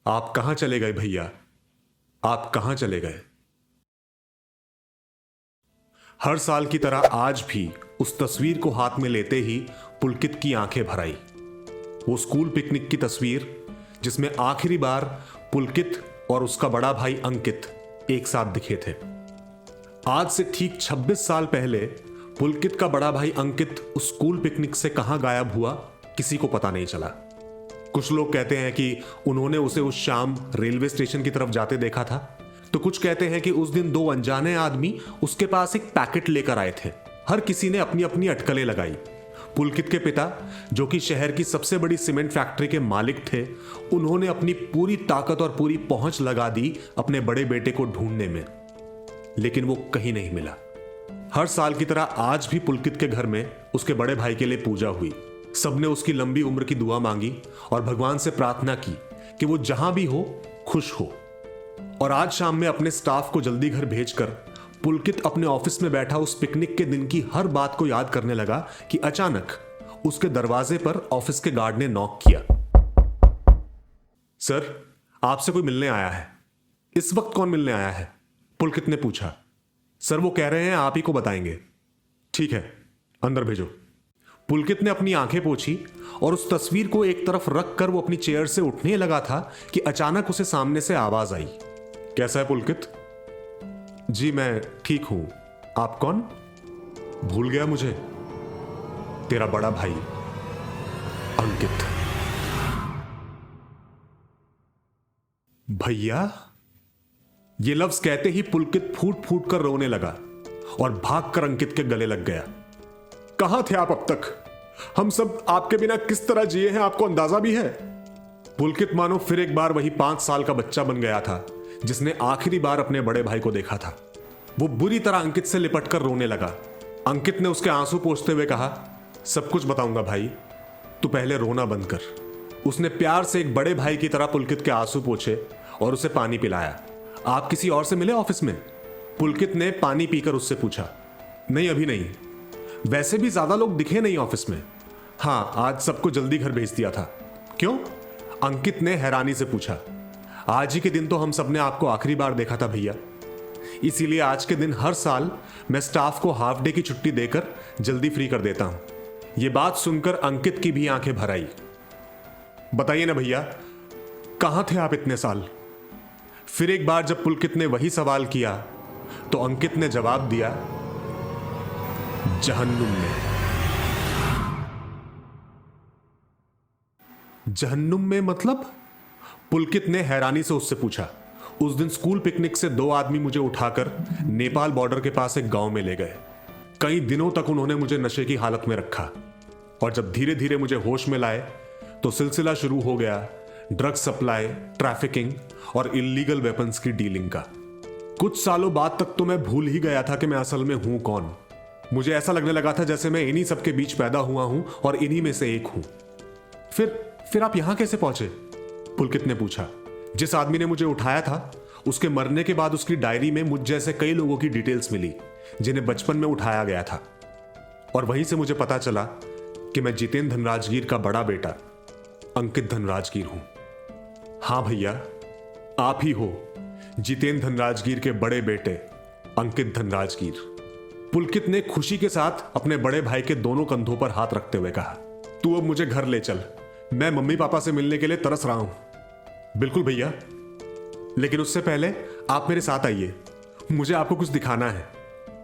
आप कहां चले गए भैया? आप कहां चले गए? हर साल की तरह आज भी उस तस्वीर को हाथ में लेते ही पुलकित की आंखें भर आई। वो स्कूल पिकनिक की तस्वीर जिसमें आखिरी बार पुलकित और उसका बड़ा भाई अंकित एक साथ दिखे थे। आज से ठीक 26 साल पहले पुलकित का बड़ा भाई अंकित उस स्कूल पिकनिक से कहां गायब हुआ, किसी को पता नहीं चला। कुछ लोग कहते हैं कि उन्होंने उसे उस शाम रेलवे स्टेशन की तरफ जाते देखा था, तो कुछ कहते हैं कि उस दिन दो अनजाने आदमी उसके पास एक पैकेट लेकर आए थे। हर किसी ने अपनी अपनी अटकलें लगाई। पुलकित के पिता, जो कि शहर की सबसे बड़ी सीमेंट फैक्ट्री के मालिक थे, उन्होंने अपनी पूरी ताकत और पूरी पहुंच लगा दी अपने बड़े बेटे को ढूंढने में, लेकिन वो कहीं नहीं मिला। हर साल की तरह आज भी पुलकित के घर में उसके बड़े भाई के लिए पूजा हुई। सबने उसकी लंबी उम्र की दुआ मांगी और भगवान से प्रार्थना की कि वो जहां भी हो खुश हो। और आज शाम में अपने स्टाफ को जल्दी घर भेजकर पुलकित अपने ऑफिस में बैठा उस पिकनिक के दिन की हर बात को याद करने लगा कि अचानक उसके दरवाजे पर ऑफिस के गार्ड ने नॉक किया। सर, आपसे कोई मिलने आया है। इस वक्त कौन मिलने आया है? पुलकित ने पूछा। सर, वो कह रहे हैं आप ही को बताएंगे। ठीक है, अंदर भेजो। पुलकित ने अपनी आंखें पोंछी और उस तस्वीर को एक तरफ रखकर वो अपनी चेयर से उठने लगा था कि अचानक उसे सामने से आवाज आई। कैसा है पुलकित? जी मैं ठीक हूं। आप कौन? भूल गया मुझे? तेरा बड़ा भाई अंकित। भैया? ये लफ्ज कहते ही पुलकित फूट फूट कर रोने लगा और भागकर अंकित के गले लग गया। कहां थे आप अब तक? हम सब आपके बिना किस तरह जिए हैं, आपको अंदाजा भी है? पुलकित मानो फिर एक बार वही 5 साल का बच्चा बन गया था जिसने आखिरी बार अपने बड़े भाई को देखा था। वो बुरी तरह अंकित से लिपटकर रोने लगा। अंकित ने उसके आंसू पोंछते हुए कहा, सब कुछ बताऊंगा भाई, तू पहले रोना बंद कर। उसने प्यार से एक बड़े भाई की तरह पुलकित के आंसू पोंछे और उसे पानी पिलाया। आप किसी और से मिले ऑफिस में? पुलकित ने पानी पीकर उससे पूछा। नहीं, अभी नहीं। वैसे भी ज्यादा लोग दिखे नहीं ऑफिस में। हां, आज सबको जल्दी घर भेज दिया था। क्यों? अंकित ने हैरानी से पूछा। आज ही के दिन तो हम सबने आपको आखिरी बार देखा था भैया, इसीलिए आज के दिन हर साल मैं स्टाफ को हाफ डे की छुट्टी देकर जल्दी फ्री कर देता हूं। यह बात सुनकर अंकित की भी आंखें भर आई। बताइए ना भैया, कहां थे आप इतने साल? फिर एक बार जब पुलकित ने वही सवाल किया तो अंकित ने जवाब दिया, जहन्नुम में। जहन्नुम में मतलब? पुलकित ने हैरानी से उससे पूछा। उस दिन स्कूल पिकनिक से 2 आदमी मुझे उठाकर नेपाल बॉर्डर के पास एक गांव में ले गए। कई दिनों तक उन्होंने मुझे नशे की हालत में रखा और जब धीरे धीरे मुझे होश में लाए तो सिलसिला शुरू हो गया ड्रग सप्लाई, ट्रैफिकिंग और इल्लीगल वेपन्स की डीलिंग का। कुछ सालों बाद तक तो मैं भूल ही गया था कि मैं असल में हूं कौन। मुझे ऐसा लगने लगा था जैसे मैं इन्हीं सबके बीच पैदा हुआ हूं और इन्हीं में से एक हूं। फिर आप यहां कैसे पहुंचे? पुलकित ने पूछा। जिस आदमी ने मुझे उठाया था, उसके मरने के बाद उसकी डायरी में मुझ जैसे कई लोगों की डिटेल्स मिली जिन्हें बचपन में उठाया गया था, और वहीं से मुझे पता चला कि मैं जितेंद्र धनराजगीर का बड़ा बेटा अंकित धनराजगीर हूं। हां भैया, आप ही हो जितेंद्र धनराजगीर के बड़े बेटे अंकित धनराजगीर। पुलकित ने खुशी के साथ अपने बड़े भाई के दोनों कंधों पर हाथ रखते हुए कहा, तू अब मुझे घर ले चल, मैं मम्मी पापा से मिलने के लिए तरस रहा हूं। बिल्कुल भैया, लेकिन उससे पहले आप मेरे साथ आइए, मुझे आपको कुछ दिखाना है।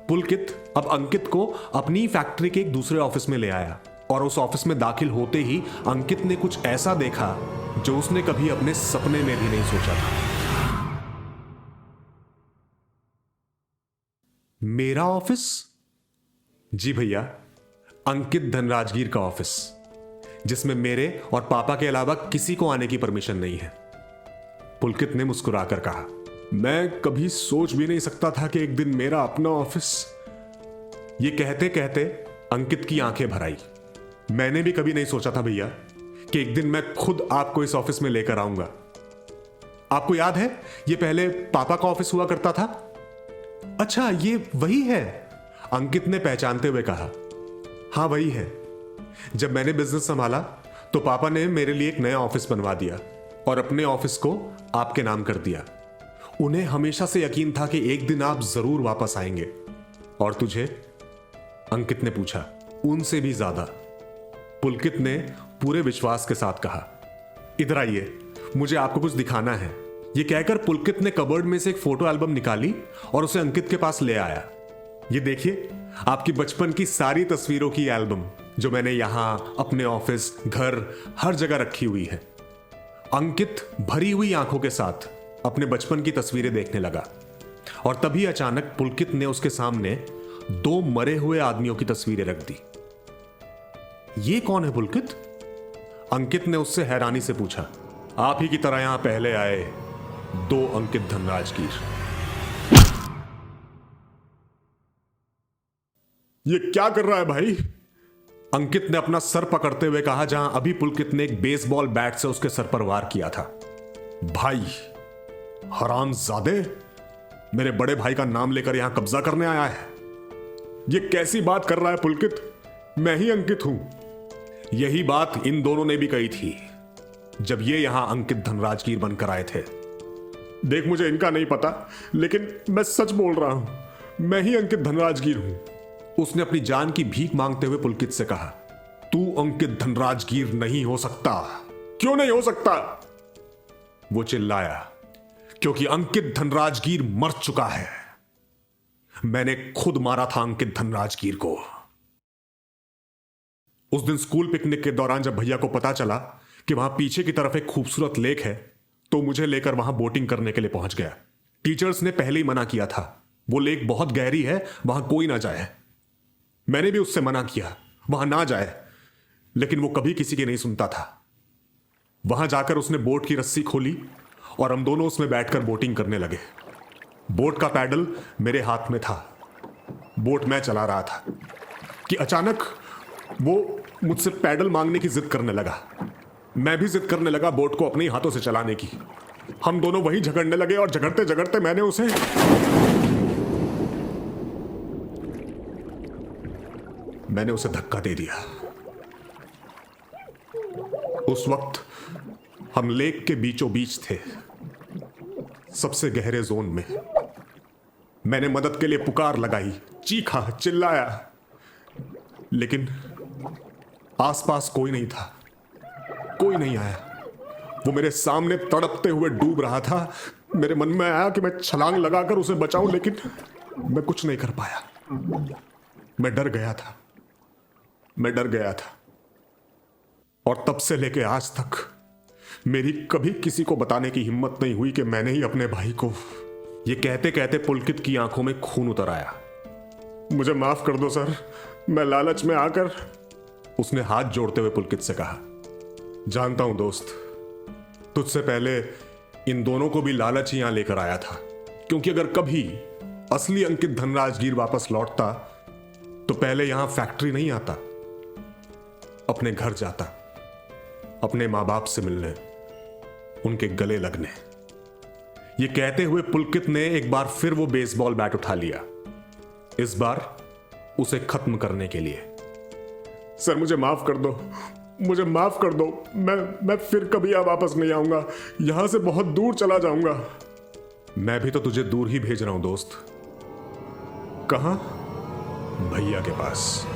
पुलकित अब अंकित को अपनी फैक्ट्री के एक दूसरे ऑफिस में ले आया और उस ऑफिस में दाखिल होते ही अंकित ने कुछ ऐसा देखा जो उसने कभी अपने सपने में भी नहीं सोचा था। मेरा ऑफिस? जी भैया, अंकित धनराजगीर का ऑफिस, जिसमें मेरे और पापा के अलावा किसी को आने की परमिशन नहीं है। पुलकित ने मुस्कुराकर कहा, मैं कभी सोच भी नहीं सकता था कि एक दिन मेरा अपना ऑफिस। ये कहते कहते अंकित की आंखें भर आई। मैंने भी कभी नहीं सोचा था भैया कि एक दिन मैं खुद आपको इस ऑफिस में लेकर आऊंगा। आपको याद है, ये पहले पापा का ऑफिस हुआ करता था। अच्छा, ये वही है? अंकित ने पहचानते हुए कहा। हां, वही है। जब मैंने बिजनेस संभाला तो पापा ने मेरे लिए एक नया ऑफिस बनवा दिया और अपने ऑफिस को आपके नाम कर दिया। उन्हें हमेशा से यकीन था कि एक दिन आप जरूर वापस आएंगे। और तुझे? अंकित ने पूछा। उनसे भी ज्यादा, पुलकित ने पूरे विश्वास के साथ कहा। इधर आइए, मुझे आपको कुछ दिखाना है। यह कहकर पुलकित ने कबर्ड में से एक फोटो एल्बम निकाली और उसे अंकित के पास ले आया। ये देखिए, आपकी बचपन की सारी तस्वीरों की एल्बम, जो मैंने यहां, अपने ऑफिस, घर, हर जगह रखी हुई है। अंकित भरी हुई आंखों के साथ अपने बचपन की तस्वीरें देखने लगा और तभी अचानक पुलकित ने उसके सामने 2 मरे हुए आदमियों की तस्वीरें रख दी। ये कौन है पुलकित? अंकित ने उससे हैरानी से पूछा। आप ही की तरह यहां पहले आए 2 अंकित धनराजगीर। ये क्या कर रहा है भाई? अंकित ने अपना सर पकड़ते हुए कहा, जहां अभी पुलकित ने एक बेसबॉल बैट से उसके सर पर वार किया था। भाई, हरामजादे, मेरे बड़े भाई का नाम लेकर यहां कब्जा करने आया है। ये कैसी बात कर रहा है पुलकित? मैं ही अंकित हूं। यही बात इन दोनों ने भी कही थी जब ये यहां अंकित धनराजगीर बनकर आए थे। देख, मुझे इनका नहीं पता, लेकिन मैं सच बोल रहा हूं, मैं ही अंकित धनराजगीर हूं। उसने अपनी जान की भीख मांगते हुए पुलकित से कहा। तू अंकित धनराजगीर नहीं हो सकता। क्यों नहीं हो सकता? वो चिल्लाया। क्योंकि अंकित धनराजगीर मर चुका है। मैंने खुद मारा था अंकित धनराजगीर को। उस दिन स्कूल पिकनिक के दौरान जब भैया को पता चला कि वहां पीछे की तरफ एक खूबसूरत लेक है, तो मुझे लेकर वहां बोटिंग करने के लिए पहुंच गया। टीचर्स ने पहले ही मना किया था, वो लेक बहुत गहरी है, वहां कोई ना जाए। मैंने भी उससे मना किया, वहां ना जाए, लेकिन वो कभी किसी की नहीं सुनता था। वहां जाकर उसने बोट की रस्सी खोली और हम दोनों उसमें बैठकर बोटिंग करने लगे। बोट का पैडल मेरे हाथ में था, बोट मैं चला रहा था कि अचानक वो मुझसे पैडल मांगने की जिद करने लगा। मैं भी जिद करने लगा बोट को अपने ही हाथों से चलाने की। हम दोनों वहीं झगड़ने लगे और झगड़ते झगड़ते मैंने उसे धक्का दे दिया। उस वक्त हम लेक के बीचों बीच थे, सबसे गहरे जोन में। मैंने मदद के लिए पुकार लगाई, चीखा, चिल्लाया, लेकिन आसपास कोई नहीं था, कोई नहीं आया। वो मेरे सामने तड़पते हुए डूब रहा था। मेरे मन में आया कि मैं छलांग लगाकर उसे बचाऊं, लेकिन मैं कुछ नहीं कर पाया। मैं डर गया था, मैं डर गया था। और तब से लेके आज तक मेरी कभी किसी को बताने की हिम्मत नहीं हुई कि मैंने ही अपने भाई को। ये कहते कहते पुलकित की आंखों में खून उतर आया। मुझे माफ कर दो सर, मैं लालच में आकर। उसने हाथ जोड़ते हुए पुलकित से कहा। जानता हूं दोस्त, तुझसे पहले इन दोनों को भी लालच ही यहां लेकर आया था, क्योंकि अगर कभी असली अंकित धनराजगीर वापस लौटता तो पहले यहां फैक्ट्री नहीं आता, अपने घर जाता, अपने मां बाप से मिलने, उनके गले लगने। ये कहते हुए पुलकित ने एक बार फिर वो बेसबॉल बैट उठा लिया, इस बार उसे खत्म करने के लिए। सर, मुझे माफ कर दो, मुझे माफ कर दो। मैं फिर कभी यहाँ वापस नहीं आऊंगा, यहां से बहुत दूर चला जाऊंगा। मैं भी तो तुझे दूर ही भेज रहा हूं दोस्त। कहां? भैया के पास।